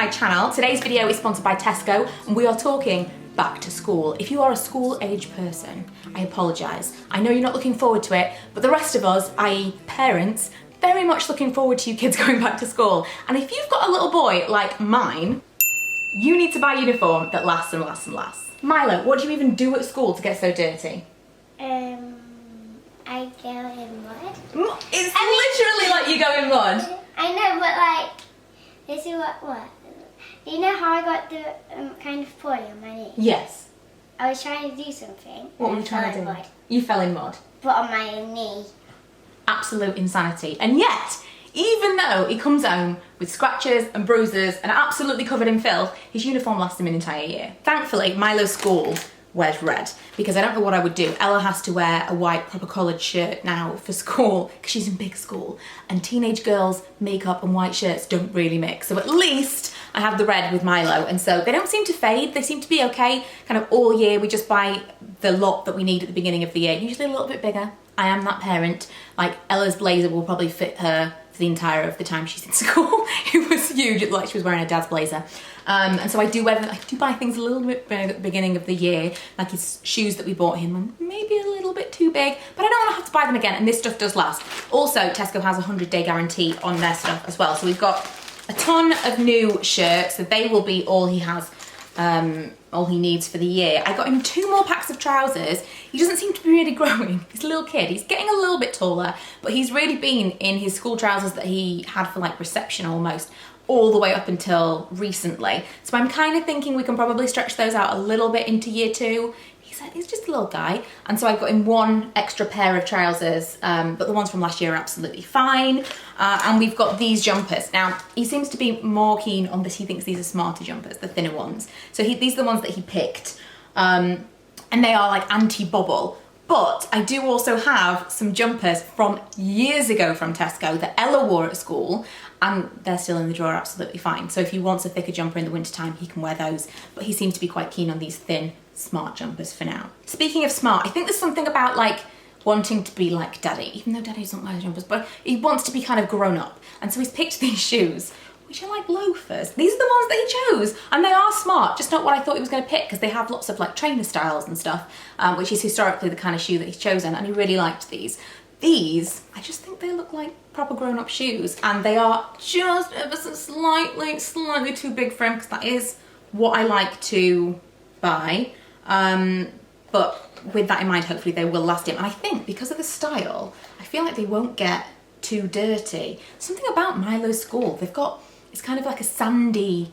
my channel. Today's video is sponsored by Tesco and we are talking back to school. If you are a school age person, I apologise. I know you're not looking forward to it, but the rest of us, i.e. parents, very much looking forward to you kids going back to school. And if you've got a little boy like mine, you need to buy a uniform that lasts and lasts and lasts. Milo, what do you even do at school to get so dirty? I go in mud. It's literally like you go in mud. I know, but like, this is what? Do you know how I got the kind of poorly on my knee? Yes. I was trying to do something. What were you trying to do? You fell in mud. But on my knee. Absolute insanity. And yet, even though he comes home with scratches and bruises and absolutely covered in filth, his uniform lasts him an entire year. Thankfully, Milo's school wears red because I don't know what I would do. Ella has to wear a white proper collared shirt now for school because she's in big school and teenage girls' makeup and white shirts don't really mix. So at least I have the red with Milo, and so they don't seem to fade. They seem to be okay kind of all year. We just buy the lot that we need at the beginning of the year, usually a little bit bigger. I am that parent. Like Ella's blazer will probably fit her for the entire of the time she's in school. It was huge. It looked like she was wearing her dad's blazer. And so I do buy things a little bit big at the beginning of the year, like his shoes that we bought him, and maybe a little bit too big, but I don't want to have to buy them again, and this stuff does last. Also, Tesco has a 100-day guarantee on their stuff as well, so we've got a ton of new shirts, so they will be all he has, all he needs for the year. I got him 2 more packs of trousers. He doesn't seem to be really growing. He's a little kid. He's getting a little bit taller, but he's really been in his school trousers that he had for like reception almost all the way up until recently. So I'm kind of thinking we can probably stretch those out a little bit into year 2. He's just a little guy. And so I got him 1 extra pair of trousers, but the ones from last year are absolutely fine. And we've got these jumpers. Now, he seems to be more keen on this. He thinks these are smarter jumpers, the thinner ones. So these are the ones that he picked. And they are like anti-bubble. But I do also have some jumpers from years ago from Tesco that Ella wore at school, and they're still in the drawer absolutely fine. So if he wants a thicker jumper in the wintertime, he can wear those. But he seems to be quite keen on these thin, smart jumpers for now. Speaking of smart, I think there's something about like wanting to be like daddy, even though daddy doesn't wear jumpers, but he wants to be kind of grown up. And so he's picked these shoes, which are like loafers. These are the ones that he chose, and they are smart, just not what I thought he was going to pick, because they have lots of like trainer styles and stuff, which is historically the kind of shoe that he's chosen, and he really liked these. These, I just think they look like proper grown-up shoes, and they are just ever so slightly too big for him, because that is what I like to buy. But with that in mind, hopefully they will last him. And I think because of the style, I feel like they won't get too dirty. Something about Milo's school, it's kind of like a sandy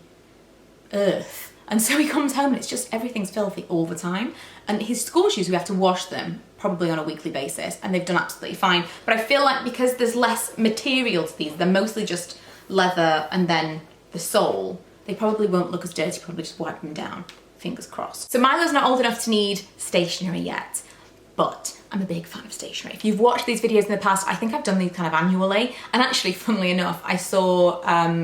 earth. And so he comes home and it's just, everything's filthy all the time. And his school shoes, we have to wash them probably on a weekly basis, and they've done absolutely fine. But I feel like because there's less material to these, they're mostly just leather and then the sole, they probably won't look as dirty, probably just wipe them down. Fingers crossed. So Milo's not old enough to need stationery yet, but I'm a big fan of stationery. If you've watched these videos in the past, I think I've done these kind of annually. And actually, funnily enough, I saw,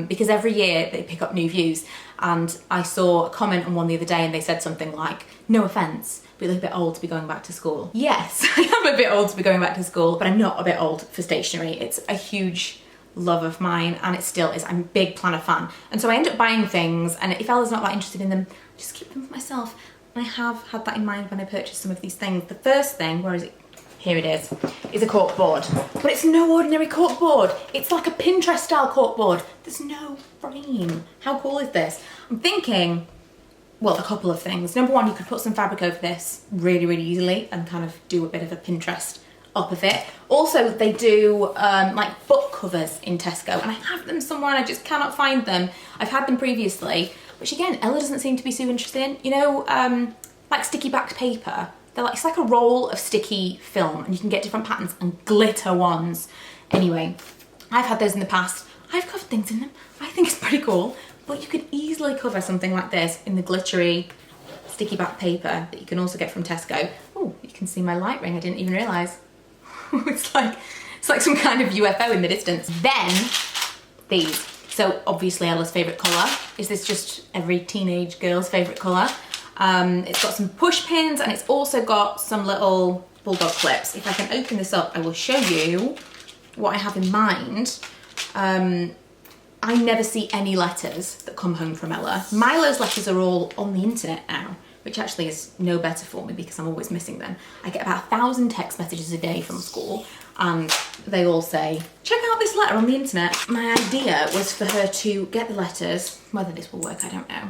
because every year they pick up new views, and I saw a comment on one the other day and they said something like, no offense, but you look a bit old to be going back to school. Yes, I am a bit old to be going back to school, but I'm not a bit old for stationery. It's a huge love of mine, and it still is. I'm a big planner fan. And so I end up buying things, and if Ella's not that interested in them, I just keep them for myself. And I have had that in mind when I purchased some of these things. The first thing, where is it? Here it is a cork board. But it's no ordinary cork board. It's like a Pinterest style cork board. There's no frame. How cool is this? I'm thinking, well, a couple of things. Number one, you could put some fabric over this really, really easily and kind of do a bit of a Pinterest up of it. Also, they do like book covers in Tesco, and I have them somewhere and I just cannot find them. I've had them previously, which again, Ella doesn't seem to be so interested in. You know, like sticky backed paper. It's like a roll of sticky film, and you can get different patterns and glitter ones. Anyway, I've had those in the past. I've covered things in them. I think it's pretty cool, but you could easily cover something like this in the glittery sticky back paper that you can also get from Tesco. Oh, you can see my light ring. I didn't even realise. It's like some kind of UFO in the distance. Then these. So obviously Ella's favourite colour. Is this just every teenage girl's favourite colour? It's got some push pins, and it's also got some little bulldog clips. If I can open this up, I will show you what I have in mind. I never see any letters that come home from Ella. Milo's letters are all on the internet now, which actually is no better for me because I'm always missing them. I get about 1,000 text messages a day from school and they all say, check out this letter on the internet. My idea was for her to get the letters, whether this will work, I don't know,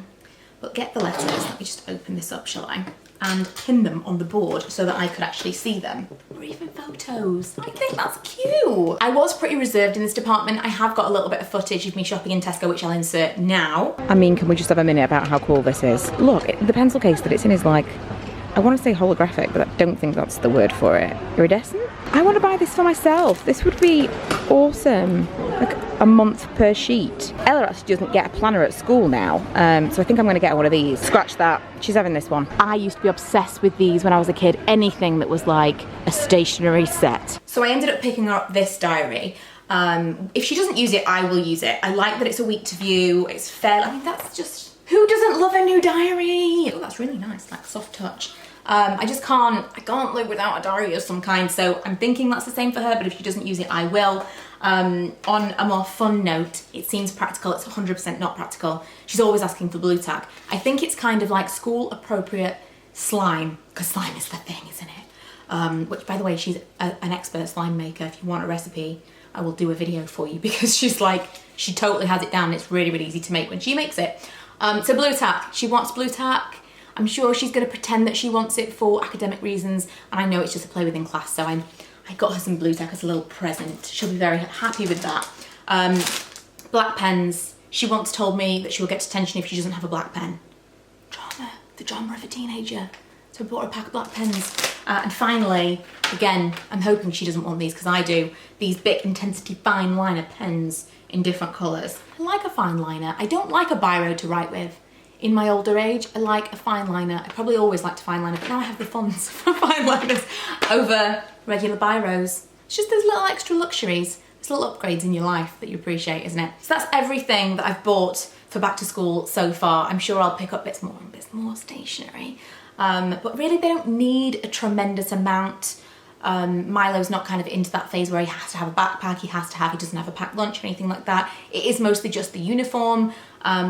but get the letters, let me just open this up, shall I? And pin them on the board so that I could actually see them. Or even photos. I think that's cute. I was pretty reserved in this department. I have got a little bit of footage of me shopping in Tesco, which I'll insert now. I mean, can we just have a minute about how cool this is? Look, the pencil case that it's in is like, I want to say holographic, but I don't think that's the word for it. Iridescent? I want to buy this for myself. This would be awesome. Like a month per sheet. Ella actually doesn't get a planner at school now, so I think I'm going to get her one of these. Scratch that. She's having this one. I used to be obsessed with these when I was a kid. Anything that was like a stationery set. So I ended up picking up this diary. If she doesn't use it, I will use it. I like that it's a week to view. It's fair. I mean, that's just... Who doesn't love a new diary? Oh, that's really nice, like soft touch. I can't live without a diary of some kind, so I'm thinking that's the same for her, but if she doesn't use it, I will. On a more fun note, it seems practical, it's 100% not practical. She's always asking for blue tack. I think it's kind of like school appropriate slime, because slime is the thing, isn't it? Which, by the way, she's an expert slime maker. If you want a recipe, I will do a video for you because she totally has it down. It's really, really easy to make when she makes it. So blue tack, she wants blue tack. I'm sure she's going to pretend that she wants it for academic reasons, and I know it's just a play within class, so I got her some blue tack as a little present. She'll be very happy with that. Black pens. She once told me that she will get detention if she doesn't have a black pen. Drama, the drama of a teenager. So I bought her a pack of black pens. And finally, again, I'm hoping she doesn't want these because I do, these Bic Intensity Fine Liner pens in different colours. I like a fine liner. I don't like a biro to write with. In my older age, I like a fine liner. I probably always liked a fine liner, but now I have the funds for fine liners over regular biros. It's just those little extra luxuries, those little upgrades in your life that you appreciate, isn't it? So that's everything that I've bought for back to school so far. I'm sure I'll pick up bits more stationery. But really they don't need a tremendous amount. Milo's not kind of into that phase where he has to have a backpack, he doesn't have a packed lunch or anything like that. It is mostly just the uniform,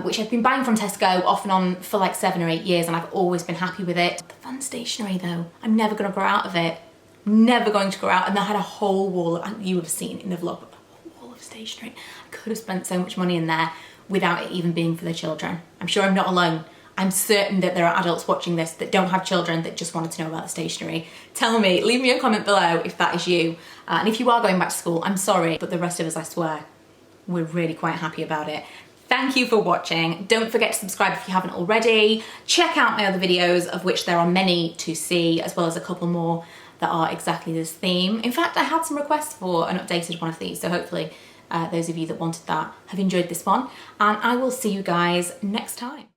which I've been buying from Tesco off and on for like 7 or 8 years and I've always been happy with it. The fun stationery though, I'm never gonna grow out of it. Never going to grow out. And I had a whole wall, you have seen in the vlog, but a whole wall of stationery. I could have spent so much money in there without it even being for the children. I'm sure I'm not alone. I'm certain that there are adults watching this that don't have children that just wanted to know about the stationery. Tell me, leave me a comment below if that is you. And if you are going back to school, I'm sorry, but the rest of us, I swear, we're really quite happy about it. Thank you for watching. Don't forget to subscribe if you haven't already. Check out my other videos, of which there are many to see, as well as a couple more that are exactly this theme. In fact, I had some requests for an updated one of these, so hopefully those of you that wanted that have enjoyed this one. And I will see you guys next time.